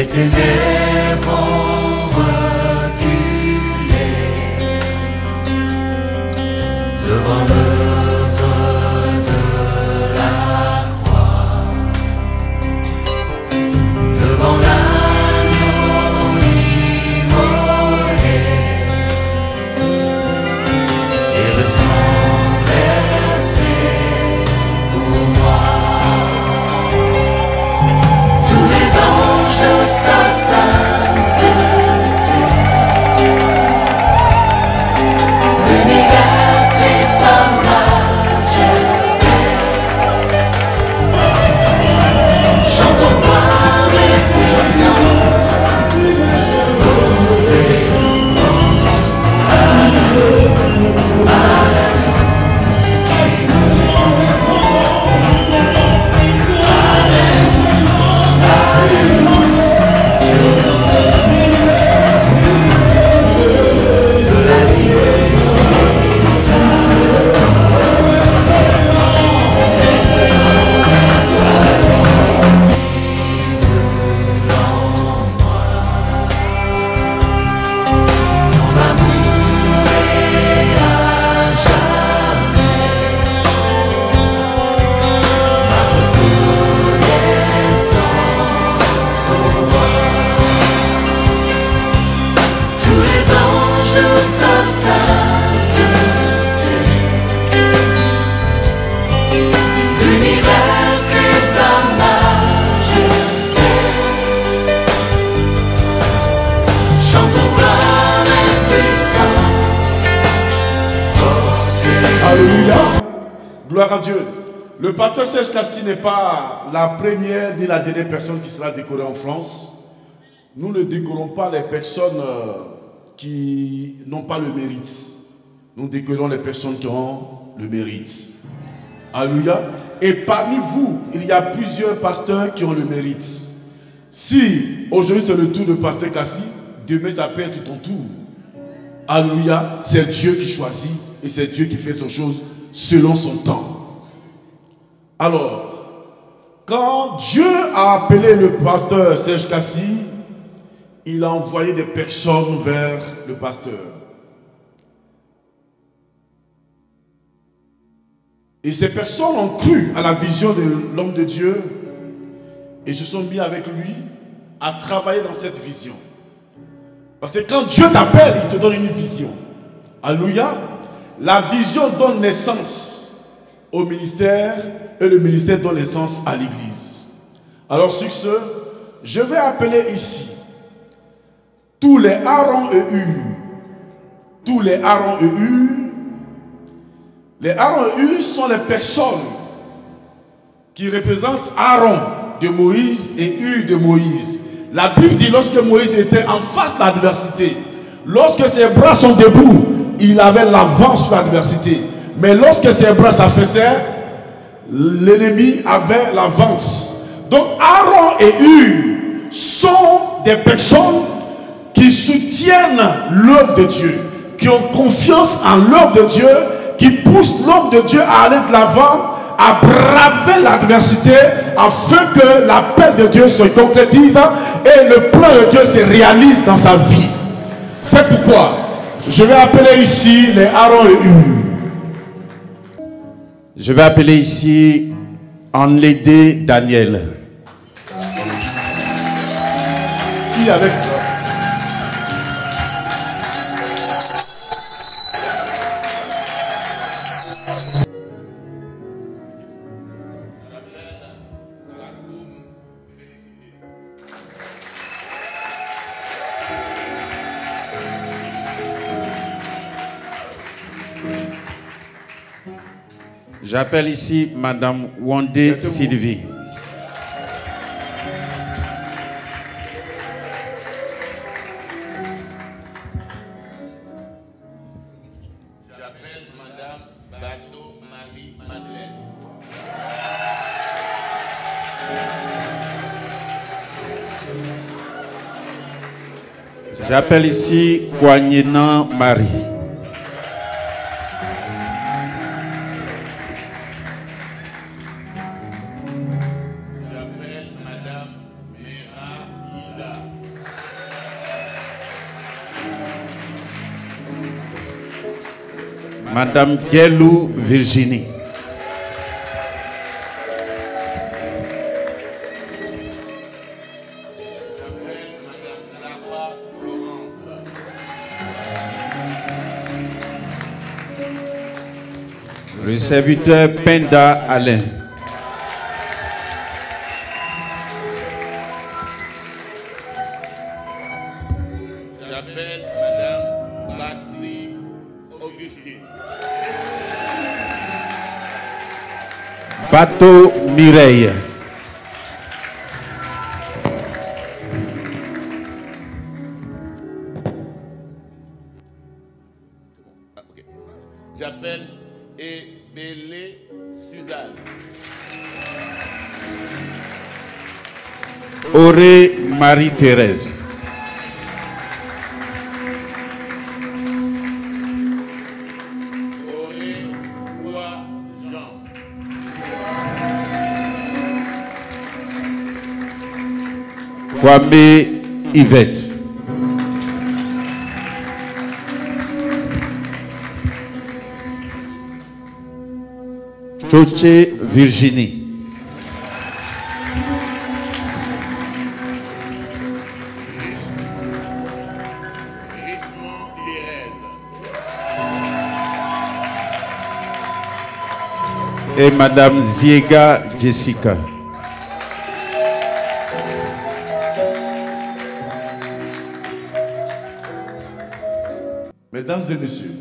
Les ténèbres ont reculé devant l'œuvre de la croix, devant l'agneau immolé et le sang versé pour moi. Tous les anges de sa sainteté, l'univers et sa majesté, chantons gloire et puissance, sa sainteté, l'univers et sa majesté, chantons gloire et puissance, force et... Alléluia. Gloire à Dieu. Le pasteur Serge Kassi n'est pas la première ni la dernière personne qui sera décorée en France. Nous ne décorons pas les personnes qui n'ont pas le mérite. Nous décorons les personnes qui ont le mérite. Alléluia. Et parmi vous, il y a plusieurs pasteurs qui ont le mérite. Si aujourd'hui c'est le tour de pasteur Kassi, demain ça peut être ton tour. Alléluia. C'est Dieu qui choisit et c'est Dieu qui fait son chose selon son temps. Alors, quand Dieu a appelé le pasteur Serge Kassi, il a envoyé des personnes vers le pasteur. Et ces personnes ont cru à la vision de l'homme de Dieu et se sont mis avec lui à travailler dans cette vision. Parce que quand Dieu t'appelle, il te donne une vision. Alléluia. La vision donne naissance au ministère et le ministère donne naissance à l'église. Alors sur ce, je vais appeler ici tous les Aaron et Hur. Tous les Aaron et Hur. Les Aaron et Hur sont les personnes qui représentent Aaron de Moïse et Hur de Moïse. La Bible dit lorsque Moïse était en face de l'adversité, lorsque ses bras sont debout, il avait l'avance sur l'adversité. Mais lorsque ses bras s'affaissaient, l'ennemi avait l'avance. Donc Aaron et Hur sont des personnes qui soutiennent l'œuvre de Dieu, qui ont confiance en l'œuvre de Dieu, qui poussent l'homme de Dieu à aller de l'avant, à braver l'adversité, afin que l'appel de Dieu se concrétise et le plan de Dieu se réalise dans sa vie. C'est pourquoi je vais appeler ici les Aaron et Hur. Je vais appeler ici Enlédé Daniel. Qui avec toi? J'appelle ici Madame Wandé Sylvie. J'appelle Madame Bateau Marie Madeleine. J'appelle ici Kouagnénan Marie. J'appelle Madame Mera Ida. Madame Guelou Virginie. J'appelle Madame Lara Florence. Le serviteur Penda Alain. J'appelle Madame Lassie Augustine. Bateau Mireille. Ah, ok. J'appelle Ebélé Suzanne. Auré Marie-Thérèse. Auré Bois Jean. Kwame Yvette. Choche Virginie. Richemont Lirez. Et Madame Ziega Jessica. Mesdames et messieurs,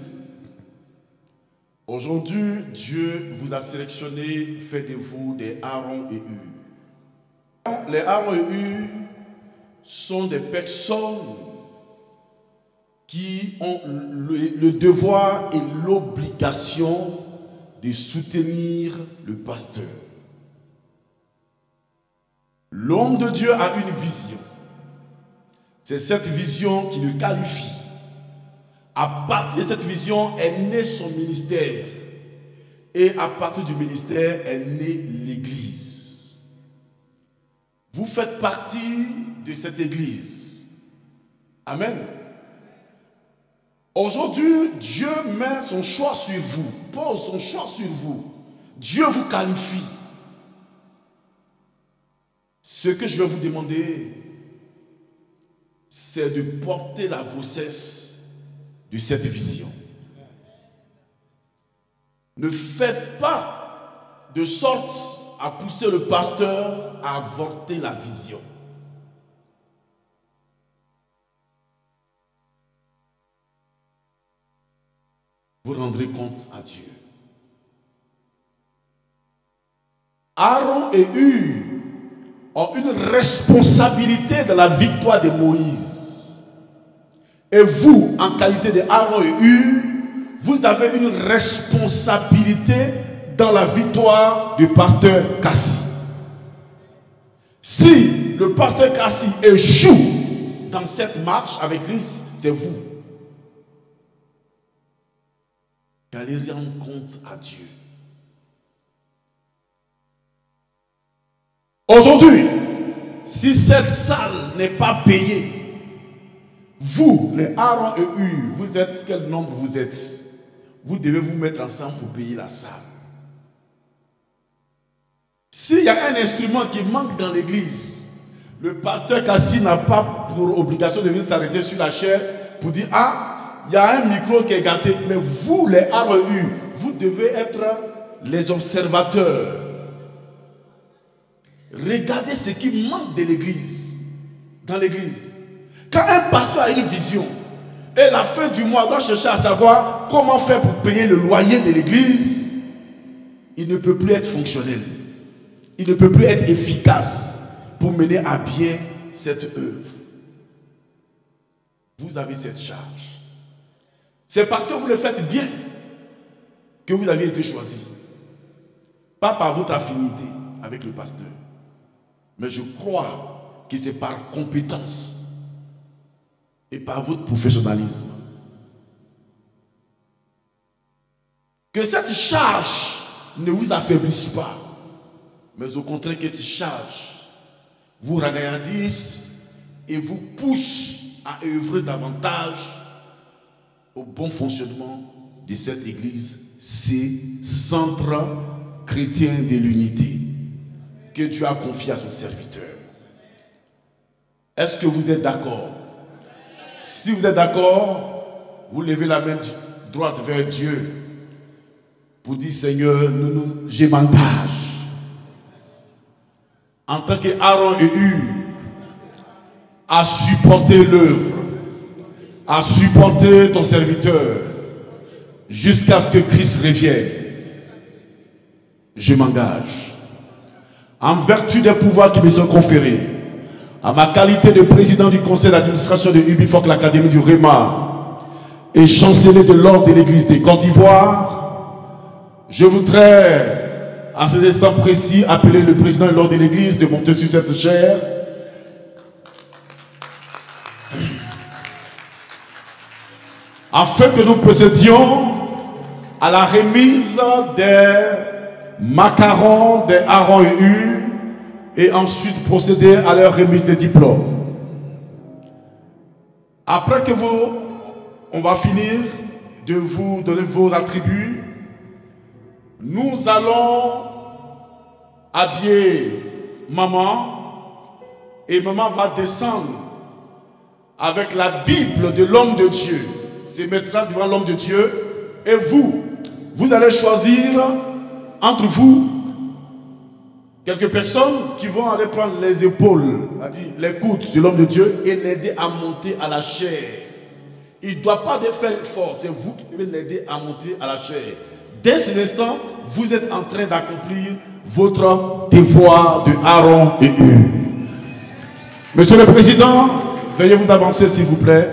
aujourd'hui, Dieu vous a sélectionné, fait de vous des Aaron et Hur. Les Aaron et Hur sont des personnes qui ont le devoir et l'obligation de soutenir le pasteur. L'homme de Dieu a une vision. C'est cette vision qui le qualifie. À partir de cette vision est né son ministère. Et à partir du ministère est née l'Église. Vous faites partie de cette Église. Amen. Aujourd'hui, Dieu met son choix sur vous, pose son choix sur vous. Dieu vous qualifie. Ce que je vais vous demander, c'est de porter la grossesse de cette vision. Ne faites pas de sorte à pousser le pasteur à avorter la vision. Vous rendrez compte à Dieu. Aaron et Hur ont une responsabilité dans la victoire de Moïse. Et vous, en qualité de Aaron et Hur, vous avez une responsabilité dans la victoire du pasteur Kassi. Si le pasteur Kassi échoue dans cette marche avec Christ, c'est vous. Allez rendre compte à Dieu. Aujourd'hui, si cette salle n'est pas payée, vous, les Aaron et Hur, vous êtes, quel nombre vous êtes? Vous devez vous mettre ensemble pour payer la salle. S'il y a un instrument qui manque dans l'église, le pasteur Kassi n'a pas pour obligation de venir s'arrêter sur la chair pour dire, ah, il y a un micro qui est gâté. Mais vous, les Aaron et Hur, vous devez être les observateurs. Regardez ce qui manque de l'église, dans l'église. Quand un pasteur a une vision, et la fin du mois doit chercher à savoir comment faire pour payer le loyer de l'église, il ne peut plus être fonctionnel. Il ne peut plus être efficace pour mener à bien cette œuvre. Vous avez cette charge. C'est parce que vous le faites bien que vous avez été choisi. Pas par votre affinité avec le pasteur. Mais je crois que c'est par compétence et par votre professionnalisme. Que cette charge ne vous affaiblisse pas, mais au contraire que cette charge vous ragaillardisse et vous pousse à œuvrer davantage au bon fonctionnement de cette église, c'est centre chrétien de l'unité que Dieu a confié à son serviteur. Est-ce que vous êtes d'accord? Si vous êtes d'accord, vous levez la main droite vers Dieu pour dire, Seigneur, je m'engage en tant qu'Aaron et Hur à supporter l'œuvre, à supporter ton serviteur jusqu'à ce que Christ revienne. Je m'engage en vertu des pouvoirs qui me sont conférés, à ma qualité de président du conseil d'administration de Ubifoc, l'Académie du Réma et chancelier de l'ordre de l'église de Côte d'Ivoire. Je voudrais, à ces instants précis, appeler le président de l'ordre de l'église de monter sur cette chaire. Afin que nous procédions à la remise des macarons des Aaron et Hur et ensuite procéder à leur remise des diplômes. Après que on va finir de vous donner vos attributs, nous allons habiller maman et maman va descendre avec la Bible de l'homme de Dieu. Se mettra devant l'homme de Dieu et vous allez choisir entre vous quelques personnes qui vont aller prendre les épaules, les coudes de l'homme de Dieu et l'aider à monter à la chair. Il ne doit pas faire fort, c'est vous qui devez l'aider à monter à la chair. Dès ces instants, vous êtes en train d'accomplir votre devoir de Aaron et Hur. Monsieur le Président, veuillez vous avancer s'il vous plaît.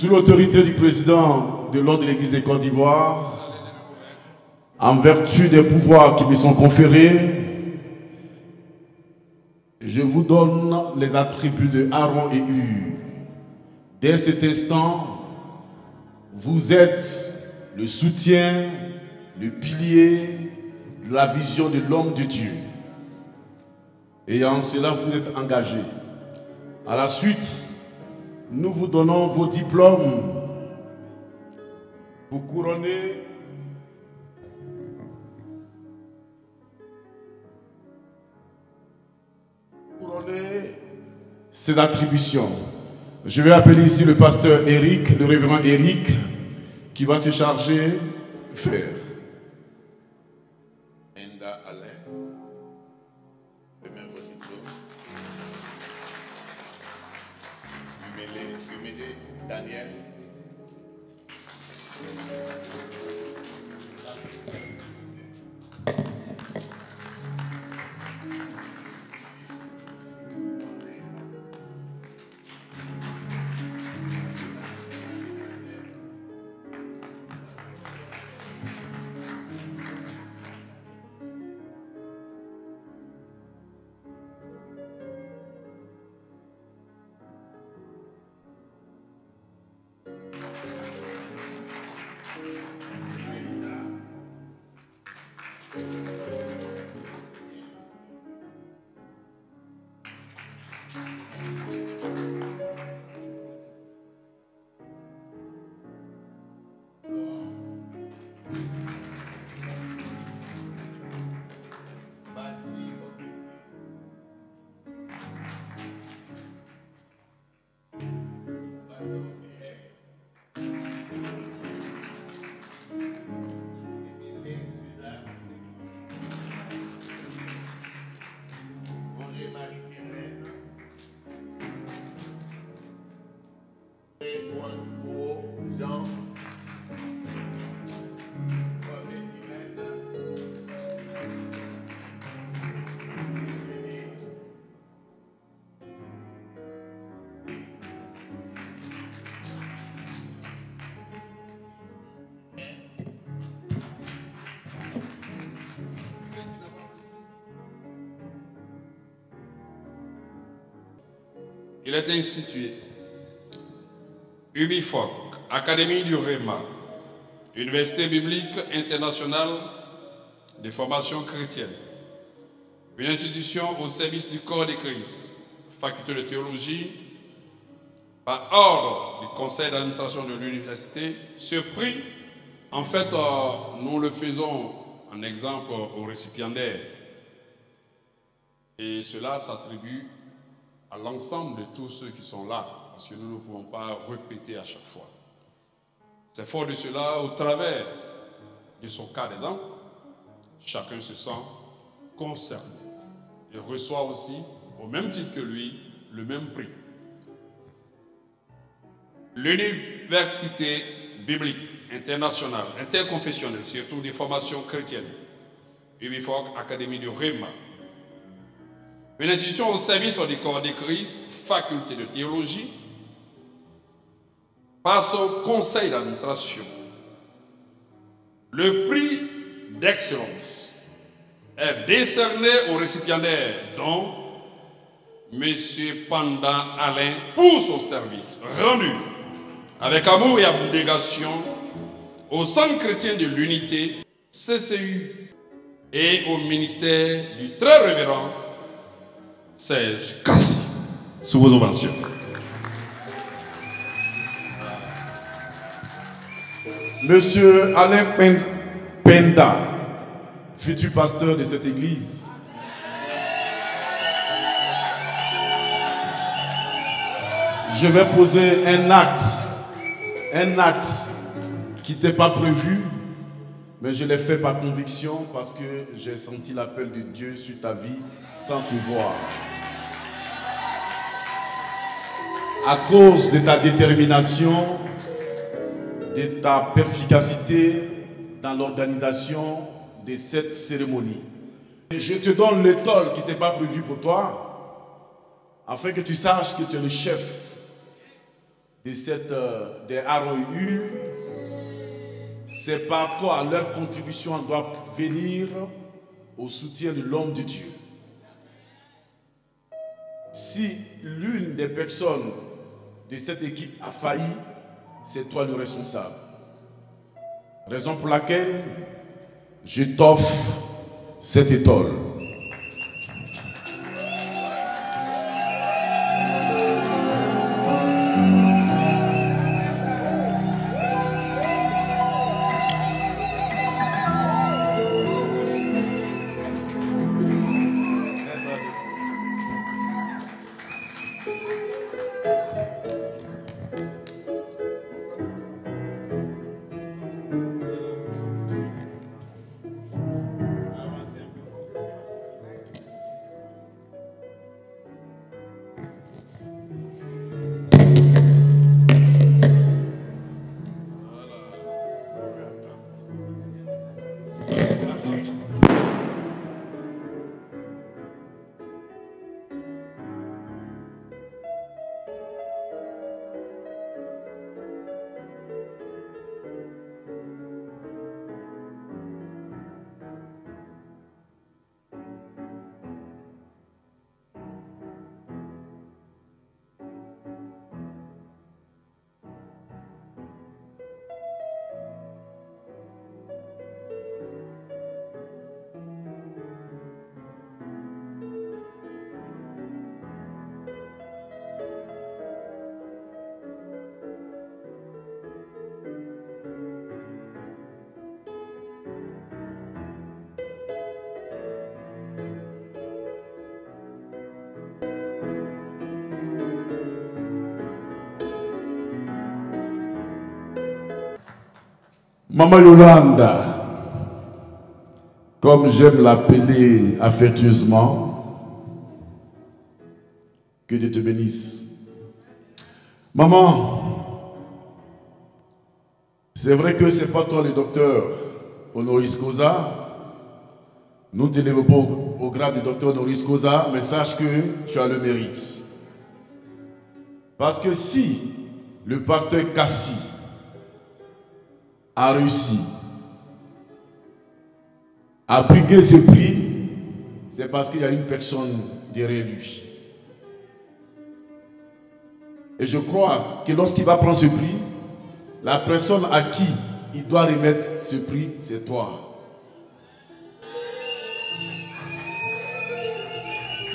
Sous l'autorité du président de l'Ordre de l'Église de Côte d'Ivoire, en vertu des pouvoirs qui me sont conférés, je vous donne les attributs de Aaron et Hur. Dès cet instant, vous êtes le soutien, le pilier de la vision de l'homme de Dieu. Et en cela, vous êtes engagé. À la suite, nous vous donnons vos diplômes pour couronner ces attributions. Je vais appeler ici le pasteur Eric, le révérend Eric, qui va se charger de faire. Enda Alain, remets vos diplômes. Gumédé Daniel. Jean. Il est institué UBIFOC, Académie du Réma, Université biblique internationale de formation chrétienne, une institution au service du corps de Christ, faculté de théologie, par ordre du conseil d'administration de l'université. Ce prix, en fait, nous le faisons en exemple aux récipiendaires. Et cela s'attribue à l'ensemble de tous ceux qui sont là, parce que nous ne pouvons pas répéter à chaque fois. C'est fort de cela, au travers de son cas d'exemple, chacun se sent concerné et reçoit aussi, au même titre que lui, le même prix. L'Université biblique internationale, interconfessionnelle, surtout des formations chrétiennes, UBIFOC, Académie du Réma, une institution au service du corps de Christ, faculté de théologie, par son conseil d'administration. Le prix d'excellence est décerné au récipiendaire dont M. Panda Alain pour son service rendu avec amour et abnégation au Centre chrétien de l'unité CCU et au ministère du très révérend Serge Kassi. Sous vos ovations. Monsieur Alain Penda, futur pasteur de cette église. Je vais poser un acte qui n'était pas prévu, mais je l'ai fait par conviction parce que j'ai senti l'appel de Dieu sur ta vie sans te voir. À cause de ta détermination, de ta perspicacité dans l'organisation de cette cérémonie. Et je te donne l'étole qui n'était pas prévue pour toi, afin que tu saches que tu es le chef des AROU, c'est par rapport à leur contribution doit venir au soutien de l'homme de Dieu. Si l'une des personnes de cette équipe a failli, c'est toi le responsable. Raison pour laquelle je t'offre cette étole. Maman Yolanda, comme j'aime l'appeler affectueusement, que Dieu te bénisse. Maman, c'est vrai que ce n'est pas toi le docteur honoris causa. Nous ne t'élèvons pas au grade de docteur honoris causa, mais sache que tu as le mérite. Parce que si le pasteur Cassie a réussi à briguer ce prix, c'est parce qu'il y a une personne derrière lui. Et je crois que lorsqu'il va prendre ce prix, la personne à qui il doit remettre ce prix, c'est toi.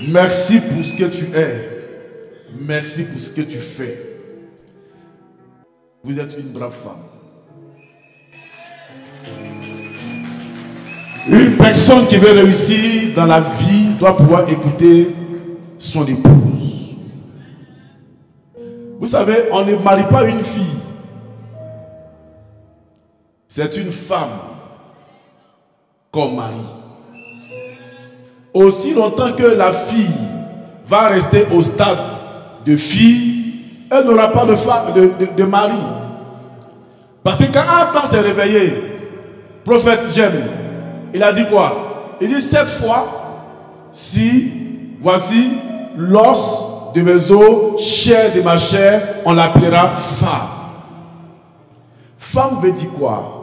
Merci pour ce que tu es. Merci pour ce que tu fais. Vous êtes une brave femme. Une personne qui veut réussir dans la vie doit pouvoir écouter son épouse. Vous savez, on ne marie pas une fille. C'est une femme comme mari. Aussi longtemps que la fille va rester au stade de fille, elle n'aura pas de mari. Parce que quand Adam s'est réveillé, prophète J'aime, il a dit quoi? Il dit cette fois, si voici l'os de mes os, chair de ma chair, on l'appellera femme. Femme veut dire quoi?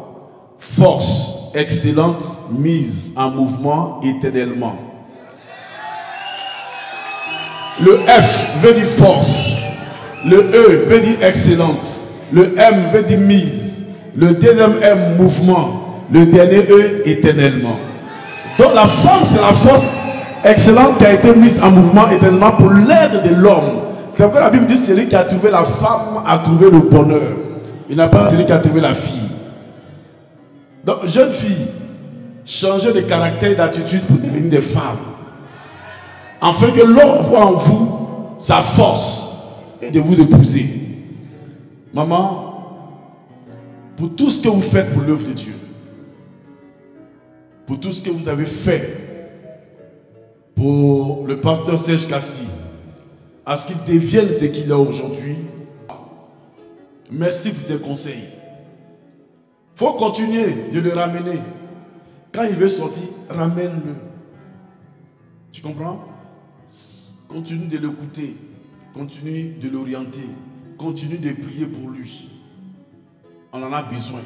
Force excellente mise en mouvement éternellement. Le F veut dire force, le E veut dire excellente, le M veut dire mise, le deuxième M mouvement, le dernier E éternellement. Donc la femme, c'est la force excellente qui a été mise en mouvement éternellement pour l'aide de l'homme. C'est pourquoi la Bible dit celui qui a trouvé la femme a trouvé le bonheur. Il n'a pas celui qui a trouvé la fille. Donc jeune fille, changez de caractère et d'attitude pour devenir des femmes. Afin que l'homme voit en vous sa force de vous épouser. Maman, pour tout ce que vous faites pour l'œuvre de Dieu, pour tout ce que vous avez fait pour le pasteur Serge Cassie, à ce qu'il devienne ce qu'il est aujourd'hui, merci pour tes conseils. Il faut continuer de le ramener. Quand il veut sortir, ramène-le. Tu comprends? Continue de l'écouter, continue de l'orienter, continue de prier pour lui. On en a besoin.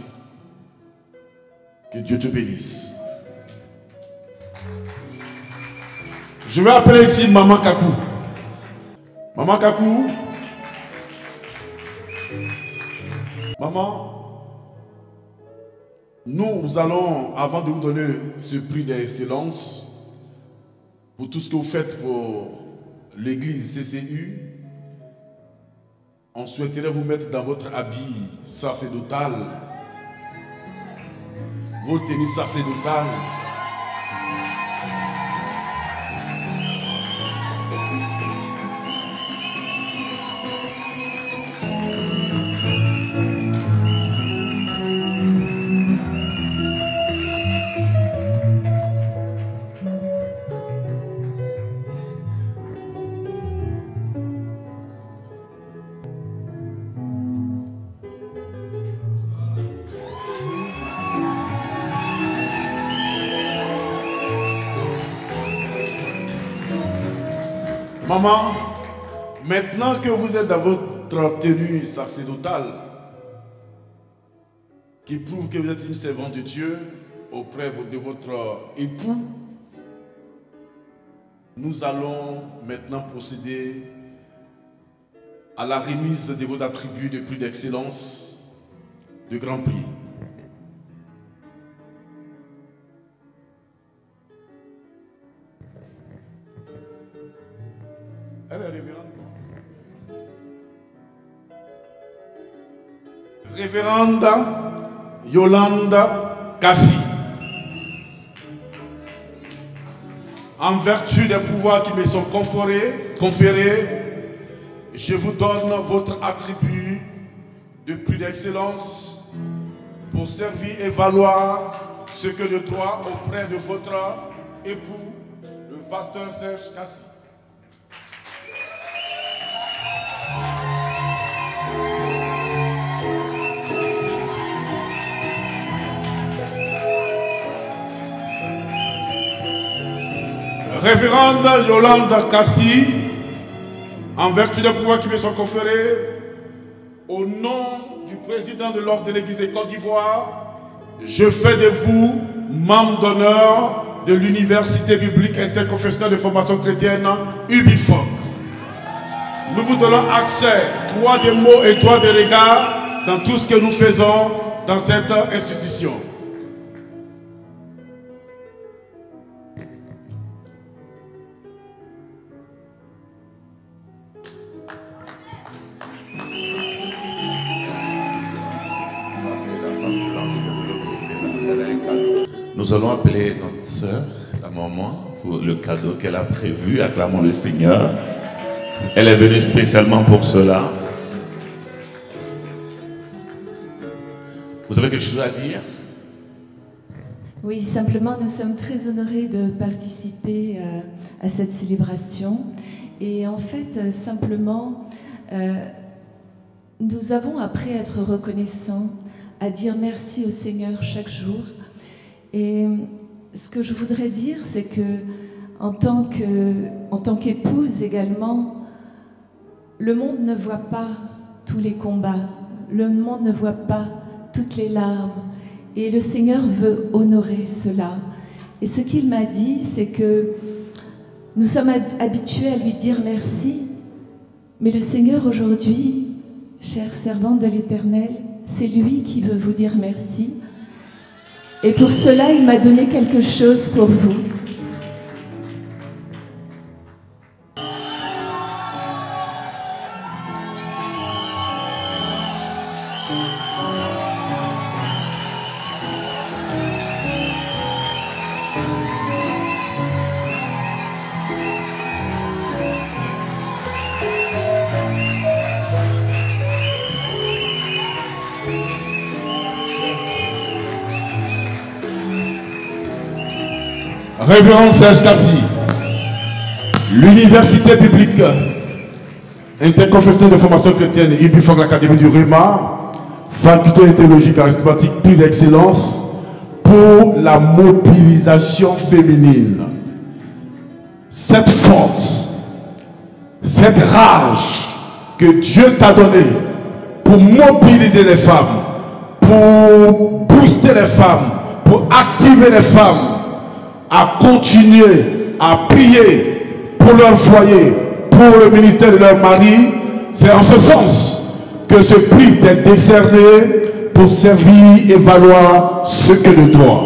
Que Dieu te bénisse. Je vais appeler ici Maman Kakou. Maman Kakou. Maman, nous allons, avant de vous donner ce prix d'excellence, pour tout ce que vous faites pour l'église CCU, on souhaiterait vous mettre dans votre habit sacerdotal, vos tenues sacerdotales. Maman, maintenant que vous êtes dans votre tenue sacerdotale, qui prouve que vous êtes une servante de Dieu auprès de votre époux, nous allons maintenant procéder à la remise de vos attributs de prix d'excellence de Grand Prix. Elle est révérende. Révérende Yolanda Kassi. En vertu des pouvoirs qui me sont conférés, je vous donne votre attribut de prix d'excellence pour servir et valoir ce que de droit auprès de votre époux, le pasteur Serge Kassi. Révérende Yolande Kassi, en vertu des pouvoirs qui me sont conférés, au nom du président de l'ordre de l'Église de Côte d'Ivoire, je fais de vous membre d'honneur de l'Université biblique interconfessionnelle de formation chrétienne UBIFOC. Nous vous donnons accès, droit de mots et droit de regard dans tout ce que nous faisons dans cette institution. Nous allons appeler notre sœur, la maman, pour le cadeau qu'elle a prévu. Acclamons le Seigneur. Elle est venue spécialement pour cela. Vous avez quelque chose à dire? Oui, simplement, nous sommes très honorés de participer à cette célébration. Et en fait, simplement, nous avons appris à être reconnaissants, à dire merci au Seigneur chaque jour. Et ce que je voudrais dire, c'est que en tant qu'épouse également, le monde ne voit pas tous les combats, le monde ne voit pas toutes les larmes, et le Seigneur veut honorer cela. Et ce qu'il m'a dit, c'est que nous sommes habitués à lui dire merci, mais le Seigneur aujourd'hui, chère servante de l'Éternel, c'est lui qui veut vous dire merci. Et pour cela, il m'a donné quelque chose pour vous. Révérend Serge Kassi, l'Université biblique interconfessionnelle de formation chrétienne UBIFOC, l'Académie du Réma, faculté de théologie charismatique, prix d'excellence pour la mobilisation féminine. Cette force, cette rage que Dieu t'a donné pour mobiliser les femmes, pour booster les femmes, pour activer les femmes à continuer à prier pour leur foyer, pour le ministère de leur mari, c'est en ce sens que ce prix t'est décerné pour servir et valoir ce que le doit.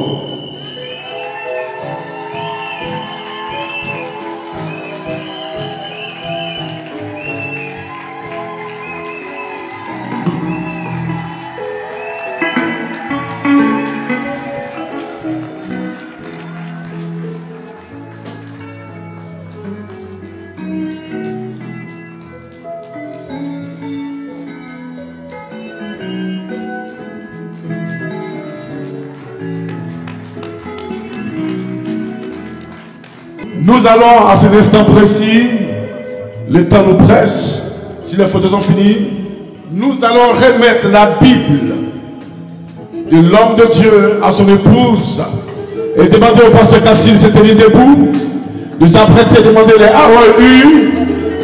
Nous allons à ces instants précis, le temps nous presse, si les photos sont finies, nous allons remettre la Bible de l'homme de Dieu à son épouse et demander au pasteur Cassine de se tenir debout, de s'apprêter, demander les AOU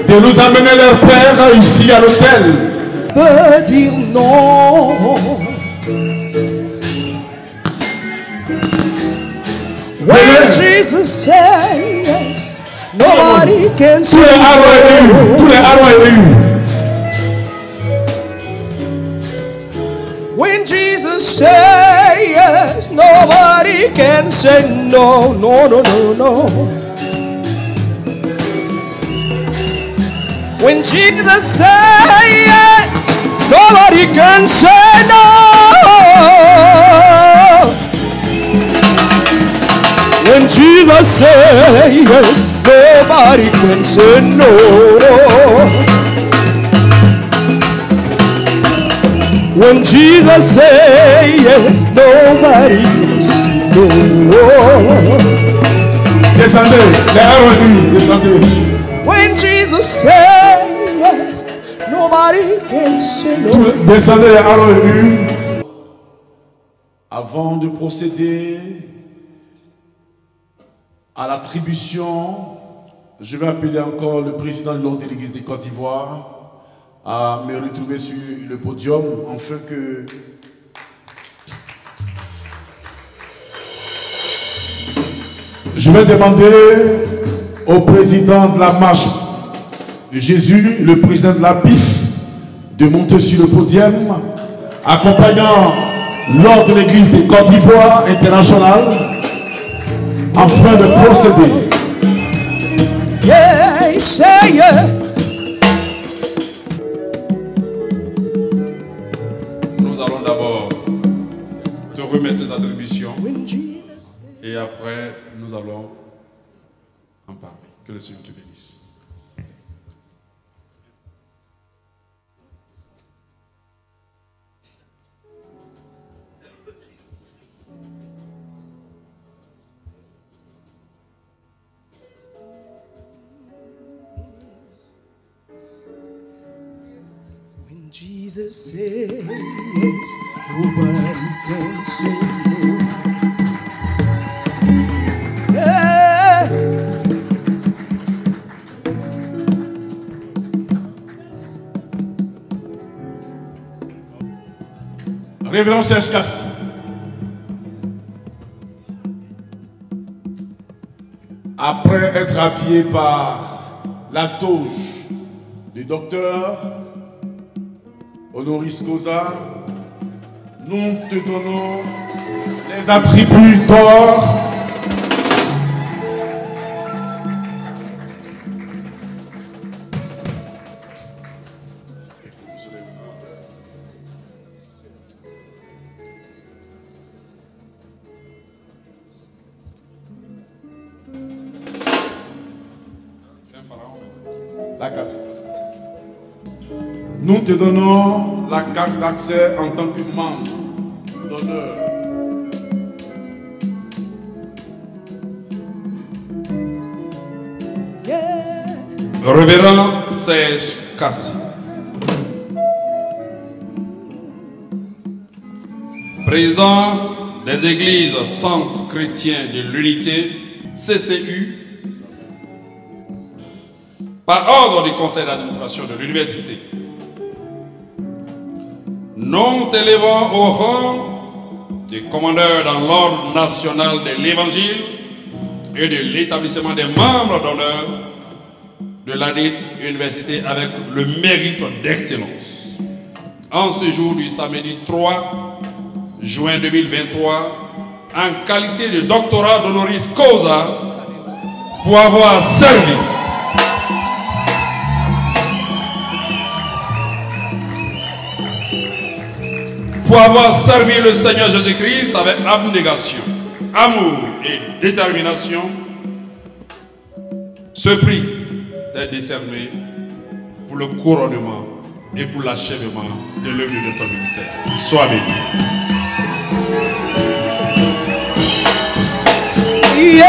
de nous amener leur père ici à l'hôtel. Peut dire non. When Jesus says yes, nobody can say no. Tous les AOU. When Jesus says yes, nobody can say no, no, no, no, no. When Jesus says yes, nobody can say no. When Jesus says yes, nobody can say no. When Jesus says yes, nobody can say no. Descendez, les AOU, descendez. When Jesus says yes, nobody can say no. Descendez les AOU. Avant de procéder à l'attribution, je vais appeler encore le président de l'ordre de l'Église de Côte d'Ivoire à me retrouver sur le podium afin que je vais demander au président de la marche de Jésus, le président de la PIF, de monter sur le podium, accompagnant l'ordre de l'Église de Côte d'Ivoire internationale, afin de procéder. Yeah, say yeah. Nous allons d'abord te remettre tes attributions et après nous allons en parler. Que le Seigneur te bénisse. Jesus says yes, nobody can say no. Yeah. Révérend Serge Cassi. Après être appuyé par la toge du docteur Honoris Causa, nous te donnons les attributs d'or. La carte. Nous te donnons la carte d'accès en tant que membre d'honneur. Révérend Serge Cassi, président des églises Centre chrétien de l'unité, CCU, par ordre du conseil d'administration de l'université non t'élevant au rang de commandeur dans l'ordre national de l'Évangile et de l'établissement des membres d'honneur de la dite université avec le mérite d'excellence. En ce jour du samedi 3 juin 2023, en qualité de doctorat d'honoris causa, pour avoir servi le Seigneur Jésus-Christ avec abnégation, amour et détermination. Ce prix t'est décerné pour le couronnement et pour l'achèvement de l'œuvre de ton ministère. Sois béni. Yeah.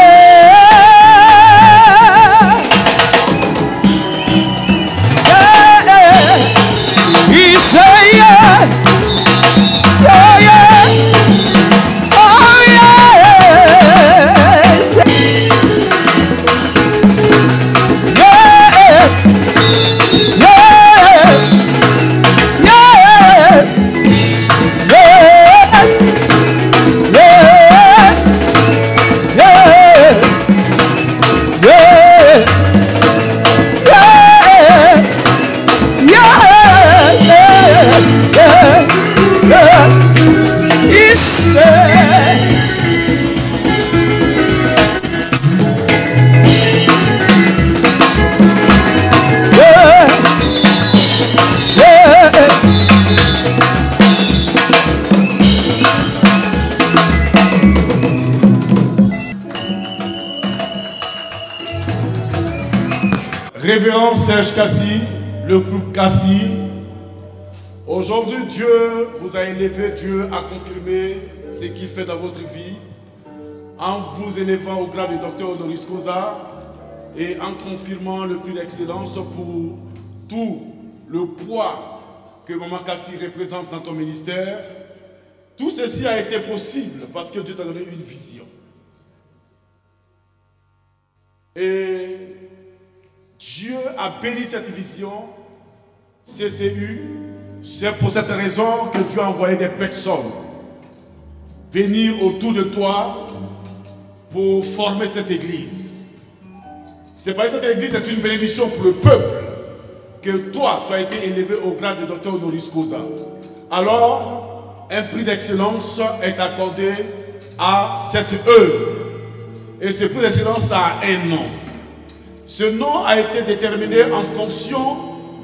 He say yeah. Yeah, yeah. Oh yeah. Yeah. Yes. Yes. Yes. Yeah. Yes. Yes. Yeah. Yes. Yeah. Yeah. He said, yeah. Yeah. Révérend Serge Kassi, le groupe Kassi. Aujourd'hui, Dieu vous a élevé, Dieu a confirmé ce qu'il fait dans votre vie en vous élevant au grade de docteur honoris causa et en confirmant le prix d'excellence pour tout le poids que Maman Kassi représente dans ton ministère. Tout ceci a été possible parce que Dieu t'a donné une vision. Et Dieu a béni cette vision, CCU. C'est pour cette raison que Dieu a envoyé des personnes venir autour de toi pour former cette église. C'est parce que cette église est une bénédiction pour le peuple que toi, tu as été élevé au grade de docteur honoris causa. Alors, un prix d'excellence est accordé à cette œuvre. Et ce prix d'excellence a un nom. Ce nom a été déterminé en fonction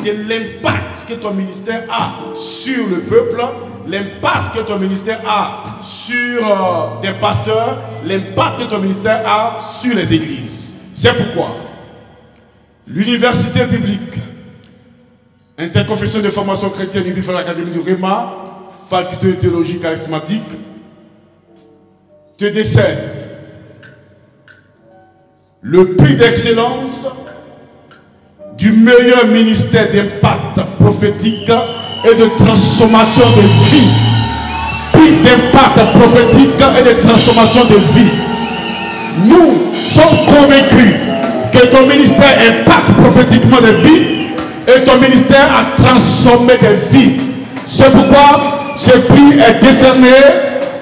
de l'impact que ton ministère a sur le peuple, l'impact que ton ministère a sur des pasteurs, l'impact que ton ministère a sur les églises. C'est pourquoi l'université biblique, interconfession de formation chrétienne, UBIF, l'Académie du Réma, faculté de théologie charismatique, te décerne le prix d'excellence du meilleur ministère d'impact prophétique et de transformation de vie. Prix d'impact prophétique et de transformation de vie. Nous sommes convaincus que ton ministère impacte prophétiquement des vies et ton ministère a transformé des vies. C'est pourquoi ce prix est décerné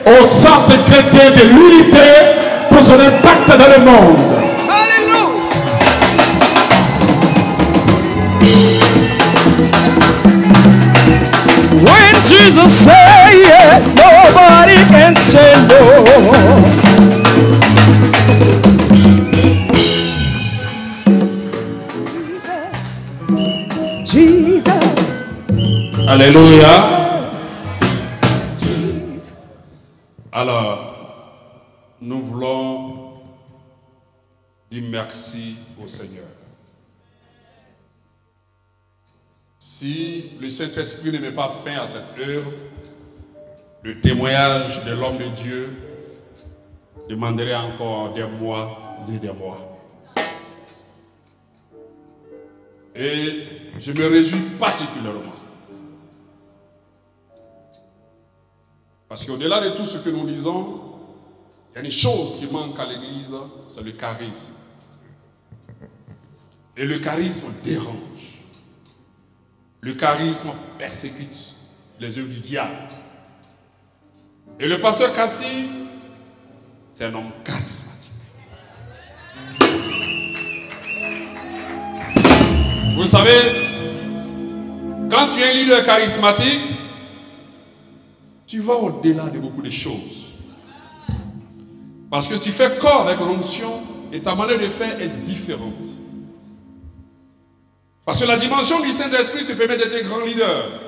au Centre chrétien de l'unité pour son impact dans le monde. When Jesus say yes, nobody can say no. Jesus. Alléluia. Alors, nous voulons dire merci au Seigneur. Si le Saint-Esprit ne met pas fin à cette œuvre, le témoignage de l'homme de Dieu demanderait encore des mois et des mois. Et je me réjouis particulièrement. Parce qu'au-delà de tout ce que nous disons, il y a une chose qui manque à l'Église, c'est le charisme. Et le charisme dérange. Le charisme persécute. les œuvres du diable. Et le pasteur Cassie, c'est un homme charismatique. Vous savez, quand tu es un leader charismatique, tu vas au-delà de beaucoup de choses. Parce que tu fais corps avec l'onction et ta manière de faire est différente. Parce que la dimension du Saint-Esprit te permet d'être un grand leader.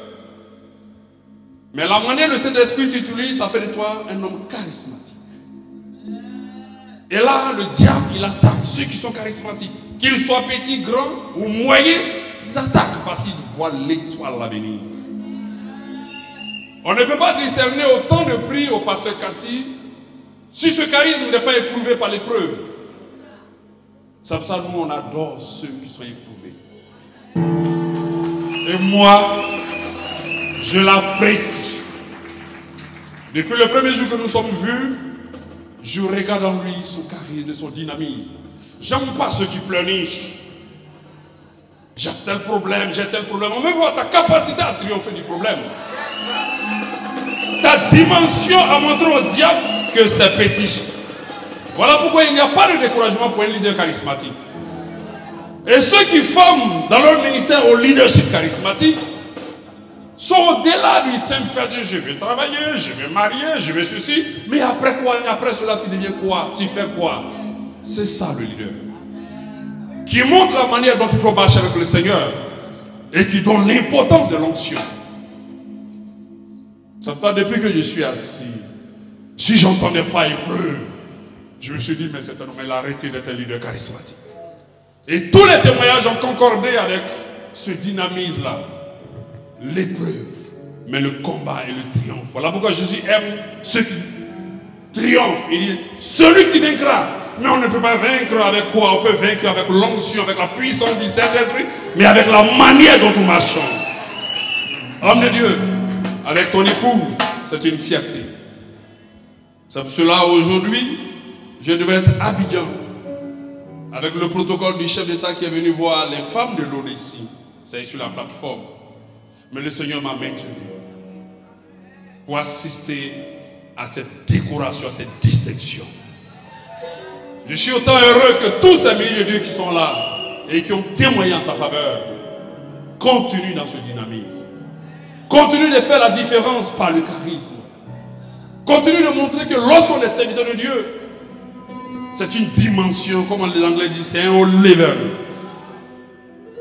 Mais la manière le Saint-Esprit t'utilise, ça fait de toi un homme charismatique. Et là, le diable, il attaque ceux qui sont charismatiques. Qu'ils soient petits, grands ou moyens, ils attaquent parce qu'ils voient l'étoile à l'avenir. On ne peut pas discerner autant de prix au pasteur Cassie si ce charisme n'est pas éprouvé par l'épreuve. C'est pour ça que nous, on adore ceux qui sont éprouvés. Et moi, je l'apprécie. Depuis le premier jour que nous sommes vus, je regarde en lui son charisme, son dynamisme. J'aime pas ceux qui pleurnichent. J'ai tel problème, j'ai tel problème. On me voit ta capacité à triompher du problème. Ta dimension à montrer au diable que c'est petit. Voilà pourquoi il n'y a pas de découragement pour un leader charismatique. Et ceux qui forment dans leur ministère au leadership charismatique sont au-delà du simple fait de je vais travailler, je vais marier, je vais ceci. Mais après quoi? Après cela, tu deviens quoi? Tu fais quoi? C'est ça le leader. Qui montre la manière dont il faut marcher avec le Seigneur et qui donne l'importance de l'onction. Ça pas depuis que je suis assis. Si j'entendais pas épreuve, je me suis dit, mais cet homme, il a arrêté d'être un leader charismatique. Et tous les témoignages ont concordé avec ce dynamisme-là. L'épreuve, mais le combat et le triomphe. Voilà pourquoi Jésus aime ceux qui triomphent. Il dit, celui qui vaincra. Mais on ne peut pas vaincre avec quoi? On peut vaincre avec l'onction, avec la puissance du Saint-Esprit, mais avec la manière dont nous marchons. Homme de Dieu, avec ton épouse, c'est une fierté. C'est pour cela aujourd'hui, je devais être à Abidjan avec le protocole du chef d'État qui est venu voir les femmes de l'Odessie. C'est sur la plateforme. Mais le Seigneur m'a maintenu pour assister à cette décoration, à cette distinction. Je suis autant heureux que tous ces milliers de Dieu qui sont là et qui ont témoigné en ta faveur. Continue dans ce dynamisme. Continue de faire la différence par le charisme. Continue de montrer que lorsqu'on est serviteur de Dieu, c'est une dimension, comme les Anglais disent, c'est un haut level.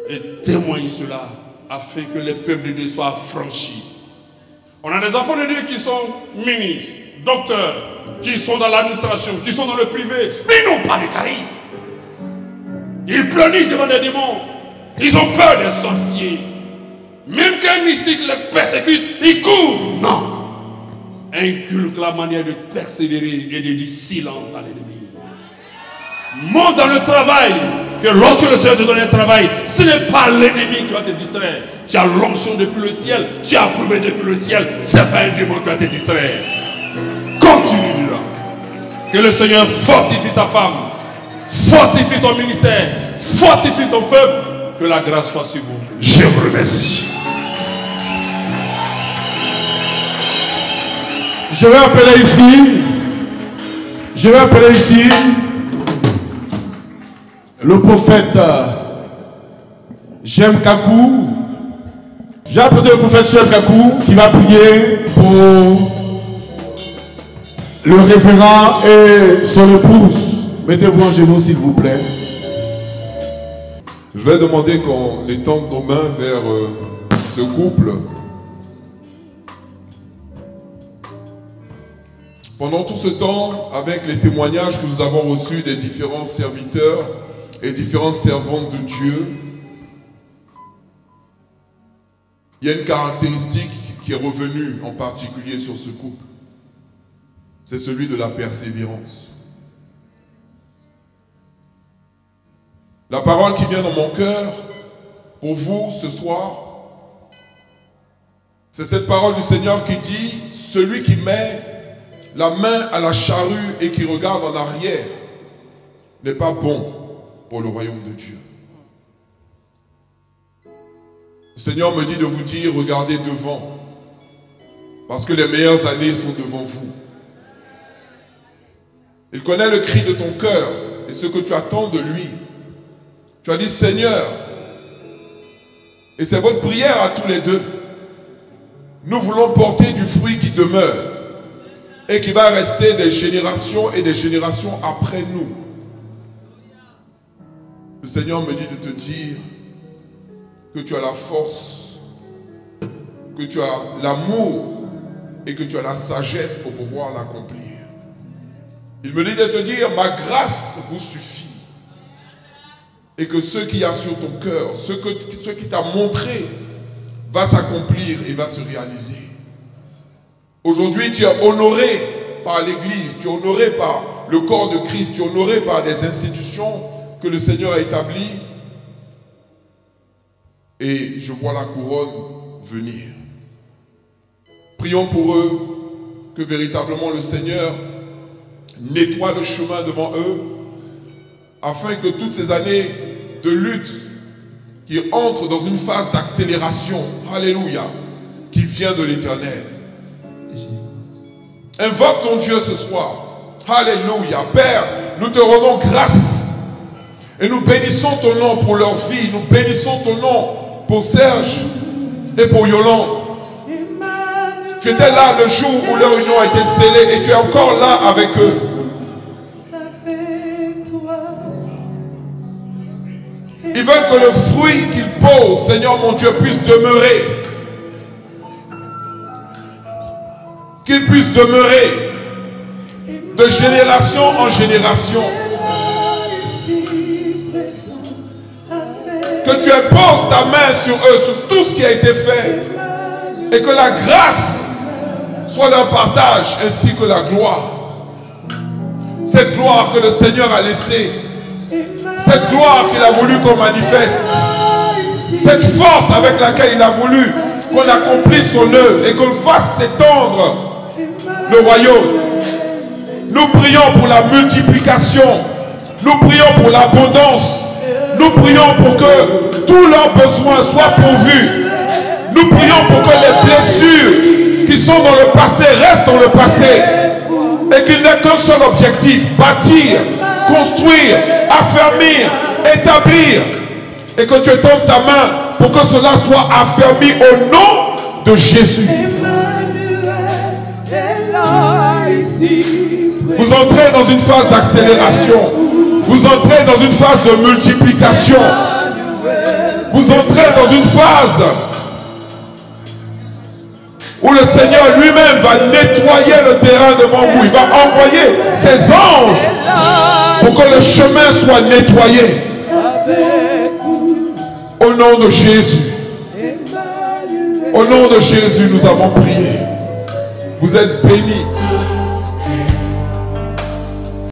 Et témoigne cela afin que les peuples de Dieu soient affranchis. On a des enfants de Dieu qui sont ministres, docteurs, qui sont dans l'administration, qui sont dans le privé, mais ils n'ont pas de charisme. Ils pleurnichent devant des démons. Ils ont peur des sorciers. Même qu'un mystique les persécute, ils courent. Non. Inculque la manière de persévérer et de dire silence à l'ennemi. Montre dans le travail que lorsque le Seigneur te donne un travail, ce n'est pas l'ennemi qui va te distraire. Tu as l'onction depuis le ciel, tu as approuvé depuis le ciel, ce n'est pas un démon qui va te distraire. Continue là. Que le Seigneur fortifie ta femme, fortifie ton ministère, fortifie ton peuple, que la grâce soit sur vous. Je vous remercie. Je vais appeler ici le prophète Jem Kakou. J'ai apporté le prophète Jem Kakou qui va prier pour le révérend et son épouse. Mettez-vous en genoux s'il vous plaît. Je vais demander qu'on étende nos mains vers ce couple. Pendant tout ce temps, avec les témoignages que nous avons reçus des différents serviteurs et différentes servantes de Dieu, il y a une caractéristique qui est revenue en particulier sur ce couple. C'est celui de la persévérance. La parole qui vient dans mon cœur pour vous ce soir, c'est cette parole du Seigneur qui dit « Celui qui met la main à la charrue et qui regarde en arrière n'est pas bon pour le royaume de Dieu. » Le Seigneur me dit de vous dire, regardez devant Parce que les meilleures années sont devant vous. Il connaît le cri de ton cœur et ce que tu attends de lui. Tu as dit, Seigneur, et c'est votre prière à tous les deux, nous voulons porter du fruit qui demeure et qui va rester des générations et des générations après nous. Le Seigneur me dit de te dire que tu as la force, que tu as l'amour et que tu as la sagesse pour pouvoir l'accomplir. Il me dit de te dire, ma grâce vous suffit. Et que ce qu'il y a sur ton cœur, ce qui t'a montré, va s'accomplir et va se réaliser. Aujourd'hui, tu es honoré par l'Église, tu es honoré par le corps de Christ, tu es honoré par des institutions que le Seigneur a établies. Et je vois la couronne venir. Prions pour eux, que véritablement le Seigneur nettoie le chemin devant eux, afin que toutes ces années de lutte qui entrent dans une phase d'accélération, alléluia, qui vient de l'Éternel. Invoque ton Dieu ce soir, alléluia. Père, nous te rendons grâce et nous bénissons ton nom pour leur vie, nous bénissons ton nom pour Serge et pour Yolande. Tu étais là le jour où leur union a été scellée et tu es encore là avec eux. Ils veulent que le fruit qu'ils posent, Seigneur mon Dieu, puisse demeurer. Qu'il puisse demeurer de génération en génération. Que tu imposes ta main sur eux, sur tout ce qui a été fait. Et que la grâce soit leur partage ainsi que la gloire. Cette gloire que le Seigneur a laissée. Cette gloire qu'il a voulu qu'on manifeste. Cette force avec laquelle il a voulu qu'on accomplisse son œuvre et qu'on fasse s'étendre le royaume. Nous prions pour la multiplication. Nous prions pour l'abondance. Nous prions pour que tous leurs besoins soient pourvus. Nous prions pour que les blessures qui sont dans le passé restent dans le passé. Et qu'il n'ait qu'un seul objectif, bâtir, construire, affermir, établir. Et que tu étendes ta main pour que cela soit affermi au nom de Jésus. Vous entrez dans une phase d'accélération. Vous entrez dans une phase de multiplication. Vous entrez dans une phase où le Seigneur lui-même va nettoyer le terrain devant vous. Il va envoyer ses anges pour que le chemin soit nettoyé. Au nom de Jésus. Au nom de Jésus, nous avons prié. Vous êtes bénis.